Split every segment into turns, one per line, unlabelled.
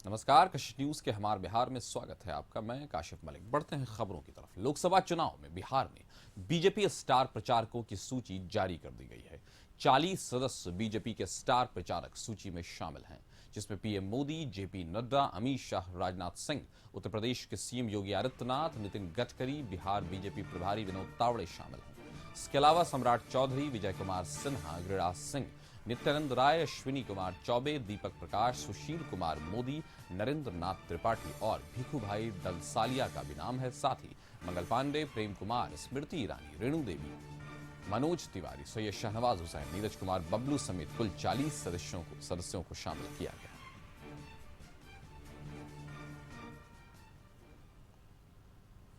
नमस्कार, कशिश न्यूज के हमारे बिहार में स्वागत है आपका। मैं काशिफ मलिक। बढ़ते हैं खबरों की तरफ। लोकसभा चुनाव में बिहार में बीजेपी स्टार प्रचारकों की सूची जारी कर दी गई है। 40 सदस्य बीजेपी के स्टार प्रचारक सूची में शामिल हैं, जिसमें पीएम मोदी, जेपी नड्डा, अमित शाह, राजनाथ सिंह, उत्तर प्रदेश के सीएम योगी आदित्यनाथ, नितिन गडकरी, बिहार बीजेपी प्रभारी विनोद तावड़े शामिल हैं। इसके अलावा सम्राट चौधरी, विजय कुमार सिन्हा, गिरिराज सिंह, नित्यानंद राय, अश्विनी कुमार चौबे, दीपक प्रकाश, सुशील कुमार मोदी, नरेंद्र नाथ त्रिपाठी और भिखू भाई दलसालिया का भी नाम है। साथ ही मंगल पांडे, प्रेम कुमार, स्मृति ईरानी, रेणु देवी, मनोज तिवारी, सैयद शाहनवाज हुसैन, नीरज कुमार बबलू समेत कुल 40 सदस्यों को शामिल किया गया।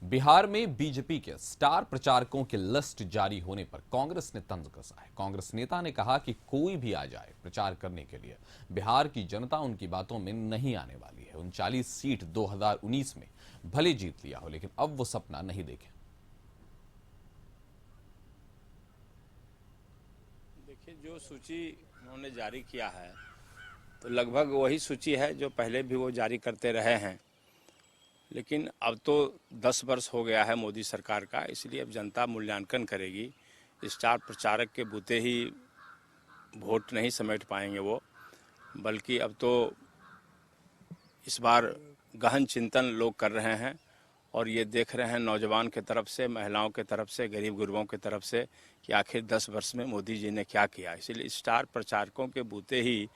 बिहार में बीजेपी के स्टार प्रचारकों की लिस्ट जारी होने पर कांग्रेस ने तंज कसा है। कांग्रेस नेता ने कहा कि कोई भी आ जाए प्रचार करने के लिए, बिहार की जनता उनकी बातों में नहीं आने वाली है। 39 सीट 2019 में भले जीत लिया हो, लेकिन अब वो सपना नहीं देखें।
देखिए, जो सूची उन्होंने जारी किया है तो लगभग वही सूची है जो पहले भी वो जारी करते रहे हैं, लेकिन अब तो 10 वर्ष हो गया है मोदी सरकार का, इसलिए अब जनता मूल्यांकन करेगी। स्टार प्रचारक के बूते ही वोट नहीं समेट पाएंगे वो, बल्कि अब तो इस बार गहन चिंतन लोग कर रहे हैं और ये देख रहे हैं नौजवान के तरफ से, महिलाओं के तरफ से, गरीब गुरबों के तरफ से कि आखिर 10 वर्ष में मोदी जी ने क्या किया। इसलिए स्टार प्रचारकों के बूते ही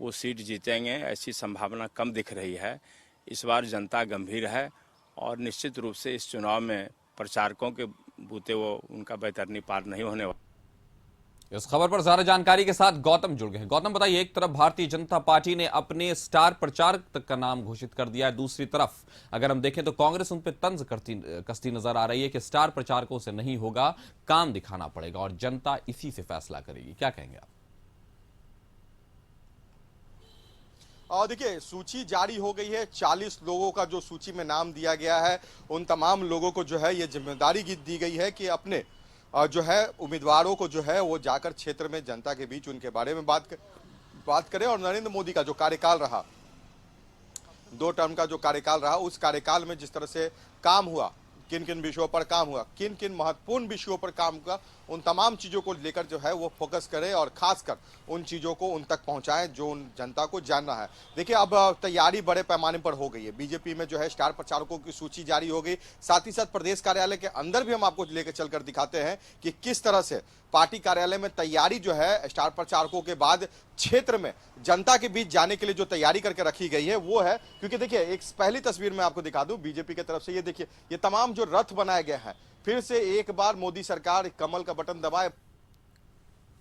वो सीट जीतेंगे, ऐसी संभावना कम दिख रही है। इस बार जनता गंभीर है और निश्चित रूप से इस चुनाव में प्रचारकों के बूते वो उनका बैतरनी पार नहीं होने वाला।
इस खबर पर ज्यादा जानकारी के साथ गौतम जुड़ गए हैं। गौतम, बताइए, एक तरफ भारतीय जनता पार्टी ने अपने स्टार प्रचारक तक का नाम घोषित कर दिया है, दूसरी तरफ अगर हम देखें तो कांग्रेस उन पर तंज कसती नजर आ रही है कि स्टार प्रचारकों से नहीं होगा, काम दिखाना पड़ेगा और जनता इसी से फैसला करेगी। क्या कहेंगे आप?
और देखिए, सूची जारी हो गई है। 40 लोगों का जो सूची में नाम दिया गया है, उन तमाम लोगों को जो है ये जिम्मेदारी दी गई है कि अपने जो है उम्मीदवारों को जो है वो जाकर क्षेत्र में जनता के बीच उनके बारे में बात करें। और नरेंद्र मोदी का जो कार्यकाल रहा, 2 टर्म का जो कार्यकाल रहा, उस कार्यकाल में जिस तरह से काम हुआ, किन किन विषयों पर काम हुआ, किन किन महत्वपूर्ण विषयों पर काम हुआ, उन तमाम चीज़ों को लेकर जो है वो फोकस करें और खासकर उन चीज़ों को उन तक पहुंचाएं जो उन जनता को जानना है। देखिए, अब तैयारी बड़े पैमाने पर हो गई है। बीजेपी में जो है स्टार प्रचारकों की सूची जारी हो गई, साथ ही साथ प्रदेश कार्यालय के अंदर भी हम आपको लेकर चलकर दिखाते हैं कि किस तरह से पार्टी कार्यालय में तैयारी जो है स्टार प्रचारकों के बाद क्षेत्र में जनता के बीच जाने के लिए जो तैयारी करके रखी गई है वो है। क्योंकि देखिए, एक पहली तस्वीर में आपको दिखा दूं बीजेपी की तरफ से, ये देखिए, ये तमाम जो रथ बनाए गए हैं, फिर से एक बार मोदी सरकार कमल का बटन दबाए।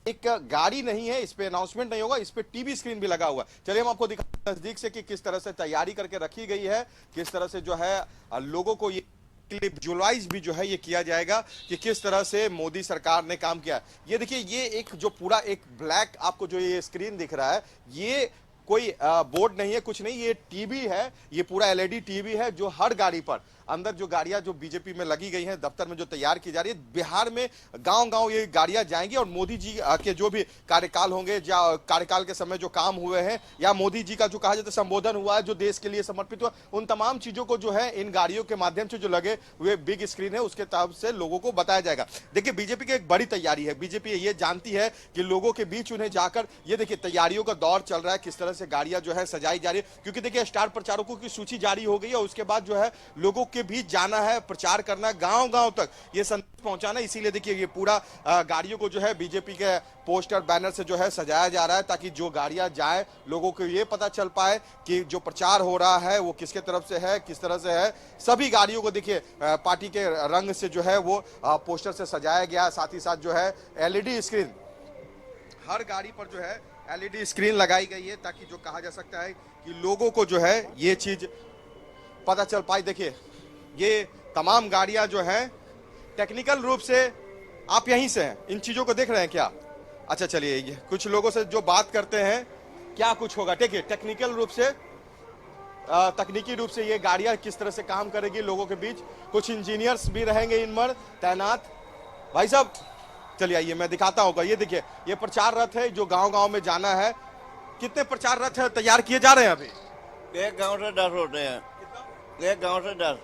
एक गाड़ी नहीं है, इस पे अनाउंसमेंट नहीं होगा, इस पे टीवी स्क्रीन भी लगा हुआ है। चलिए हम आपको दिखाते हैं नजदीक से कि किस तरह से तैयारी करके रखी गई है, किस तरह से जो है लोगों को ये विजुअलाइज भी जो है ये किया जाएगा कि किस तरह से मोदी सरकार ने काम किया। ये देखिए, ये एक जो पूरा एक ब्लैक आपको जो ये स्क्रीन दिख रहा है, ये कोई बोर्ड नहीं है, कुछ नहीं, ये टीवी है, ये पूरा एलईडी टीवी है जो हर गाड़ी पर अंदर जो गाड़ियां जो बीजेपी में लगी गई हैं, दफ्तर में जो तैयार की जा रही है, बिहार में गांव-गांव ये गाड़ियां जाएंगी और मोदी जी के जो भी कार्यकाल होंगे, या कार्यकाल के समय जो काम हुए हैं, या मोदी जी का जो कहा जाता है संबोधन हुआ है जो देश के लिए समर्पित हुआ, उन तमाम चीजों को जो है इन गाड़ियों के माध्यम से जो लगे हुए बिग स्क्रीन है उसके तरफ से लोगों को बताया जाएगा। देखिए, बीजेपी की एक बड़ी तैयारी है। बीजेपी ये जानती है कि लोगों के बीच उन्हें जाकर, ये देखिए तैयारियों का दौर चल रहा है, किस तरह से गाड़ियां जो है सजाई जा रही है। क्योंकि देखिए, स्टार प्रचारकों की सूची जारी हो गई है, उसके बाद जो है लोगों के बीच जाना है, प्रचार करना, गांव-गांव तक ये संदेश पहुंचाना। इसीलिए देखिए, ये पूरा गाड़ियों को जो है बीजेपी के पोस्टर बैनर से जो है सजाया जा रहा है, ताकि जो गाड़ियां जाए लोगों को ये पता चल पाए कि जो प्रचार हो रहा है वो किसके तरफ से है, किस तरह से है। सभी गाड़ियों को देखिए पार्टी के रंग से जो है वो पोस्टर से सजाया गया। साथ ही साथ जो है एलईडी स्क्रीन, हर गाड़ी पर जो है एलईडी स्क्रीन लगाई गई है, ताकि जो कहा जा सकता है कि लोगों को जो है ये चीज पता चल पाए। देखिए, ये तमाम गाड़ियां जो हैं टेक्निकल रूप से, आप यहीं से हैं, इन चीजों को देख रहे हैं क्या? अच्छा, चलिए, कुछ लोगों से जो बात करते हैं क्या कुछ होगा। देखिए, टेक्निकल रूप से, तकनीकी रूप से ये गाड़ियां किस तरह से काम करेगी लोगों के बीच। कुछ इंजीनियर्स भी रहेंगे इनमें तैनात। भाई साहब, चलिए आइए मैं दिखाता हूँ। ये देखिए, ये प्रचार रथ है जो गांव-गांव में जाना है। कितने प्रचार रथ तैयार किए जा रहे हैं अभी?
एक गांव से 10 होते हैं। एक गांव से 10,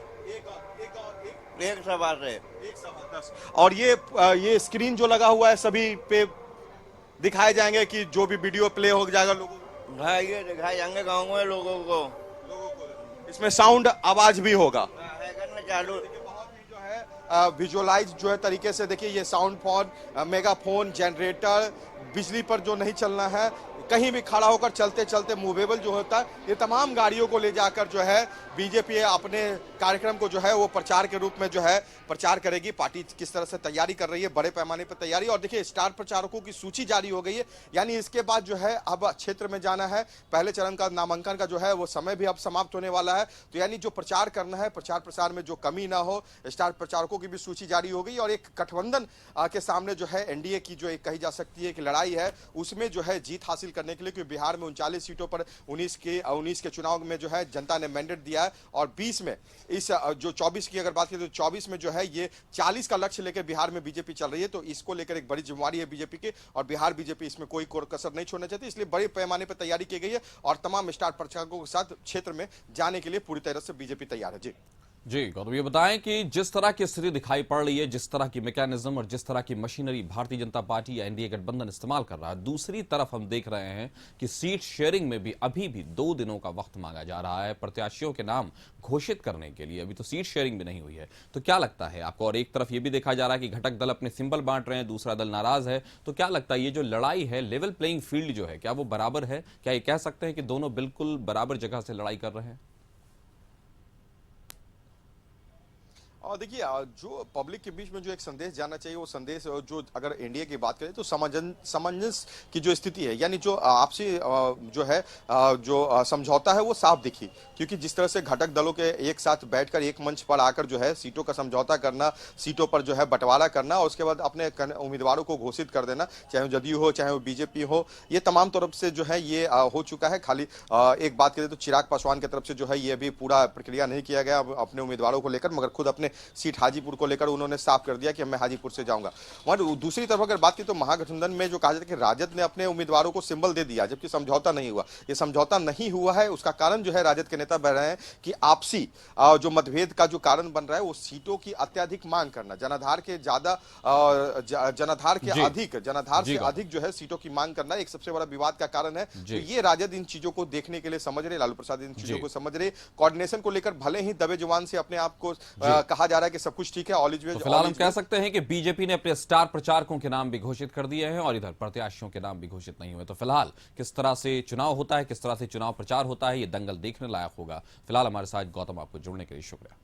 एक सभा से।
एक सवा 10। और ये स्क्रीन जो लगा हुआ है सभी पे दिखाए जाएंगे कि जो भी वीडियो प्ले हो जाएगा लोगों
हाँ, ये दिखाए जाएंगे गाँव में लोगों को।
को। इसमें साउंड आवाज भी होगा।
है करना चालू।
बहुत ही जो है विजुअलाइज जो है तरीके से देखिए ये साउंड फोन, मेगाफोन, जनरेटर, बिजली पर जो नहीं चलना है, कहीं भी खड़ा होकर चलते चलते मूवेबल जो होता है, ये तमाम गाड़ियों को ले जाकर जो है बीजेपी अपने कार्यक्रम को जो है वो प्रचार के रूप में जो है प्रचार करेगी। पार्टी किस तरह से तैयारी कर रही है, बड़े पैमाने पर तैयारी। और देखिए स्टार प्रचारकों की सूची जारी हो गई है, यानी इसके बाद जो है अब क्षेत्र में जाना है। पहले चरण का नामांकन का जो है वो समय भी अब समाप्त होने वाला है। तो यानी जो प्रचार करना है, प्रचार प्रसार में जो कमी ना हो, स्टार प्रचारकों की भी सूची जारी हो गई। और एक गठबंधन के सामने जो है एनडीए की जो एक कही जा सकती है कि लड़ाई है, उसमें जो है जीत हासिल करने के लिए, क्योंकि बिहार में 39 सीटों पर 19 के चुनाव में जो है जनता ने मैंडेट दिया है। और 20 में इस जो 24 की अगर बात करें तो 24 में जो है ये 40 का लक्ष्य लेकर बिहार में बीजेपी चल रही है। तो इसको लेकर एक बड़ी जिम्मेवारी है बीजेपी की, और बिहार बीजेपी इसमें कोई कसर नहीं छोड़ना चाहती, इसलिए बड़े पैमाने पर तैयारी की गई है। और तमाम स्टार प्रचारकों के साथ क्षेत्र में जाने के लिए पूरी तरह से बीजेपी तैयार है।
जी गौरव, ये बताएं कि जिस तरह की स्थिति दिखाई पड़ रही है, जिस तरह की मैकेनिज्म और जिस तरह की मशीनरी भारतीय जनता पार्टी या एनडीए गठबंधन इस्तेमाल कर रहा है, दूसरी तरफ हम देख रहे हैं कि सीट शेयरिंग में भी अभी भी 2 दिनों का वक्त मांगा जा रहा है प्रत्याशियों के नाम घोषित करने के लिए। अभी तो सीट शेयरिंग भी नहीं हुई है। तो क्या लगता है आपको? और एक तरफ ये भी देखा जा रहा है कि घटक दल अपने सिंबल बांट रहे हैं, दूसरा दल नाराज है। तो क्या लगता है ये जो लड़ाई है, लेवल प्लेइंग फील्ड जो है, क्या वो बराबर है? क्या ये कह सकते हैं कि दोनों बिल्कुल बराबर जगह से लड़ाई कर रहे हैं?
और देखिए जो पब्लिक के बीच में जो एक संदेश जाना चाहिए, वो संदेश जो अगर एनडीए की बात करें तो सामंजस्य की जो स्थिति है, यानी जो आपसी जो है जो समझौता है वो साफ दिखी। क्योंकि जिस तरह से घटक दलों के एक साथ बैठकर एक मंच पर आकर जो है सीटों का समझौता करना, सीटों पर जो है बंटवारा करना और उसके बाद अपने उम्मीदवारों को घोषित कर देना, चाहे वो जदयू हो चाहे वो बीजेपी हो, ये तमाम तरफ से जो है ये हो चुका है। खाली एक बात करें तो चिराग पासवान की तरफ से जो है ये अभी पूरा प्रक्रिया नहीं किया गया अपने उम्मीदवारों को लेकर, मगर खुद अपने सीट हाजीपुर को लेकर उन्होंने साफ कर दिया कि मैं हाजीपुर से जाऊंगा। और दूसरी तरफ अगर बात की तो महागठबंधन में जो कहा जाता है कि राजद ने अपने उम्मीदवारों को सिंबल दे दिया, जबकि समझौता नहीं हुआ। ये समझौता नहीं हुआ है, उसका कारण जो है राजद के नेता बह रहे हैं कि आपसी जो मतभेद का जो कारण बन रहा है वो सीटों की अत्यधिक मांग करना, जनाधार के ज्यादा जनाधार के अधिक, जनाधार से अधिक जो है सीटों की मांग करना एक सबसे बड़ा विवाद का कारण है। तो ये राजद इन चीजों को देखने के लिए समझ रहे, लालू प्रसाद इन चीजों को समझ रहे। कोऑर्डिनेशन को लेकर भले ही दबे जुबान से अपने आप को कहा जा रहा है कि सब कुछ ठीक है, ऑल इज वेल।
फिलहाल हम कह सकते हैं कि बीजेपी ने अपने स्टार प्रचारकों के नाम भी घोषित कर दिए हैं और इधर प्रत्याशियों के नाम भी घोषित नहीं हुए। तो फिलहाल किस तरह से चुनाव होता है, किस तरह से चुनाव प्रचार होता है, ये दंगल देखने लायक होगा। फिलहाल हमारे साथ गौतम, आपको जुड़ने के लिए शुक्रिया।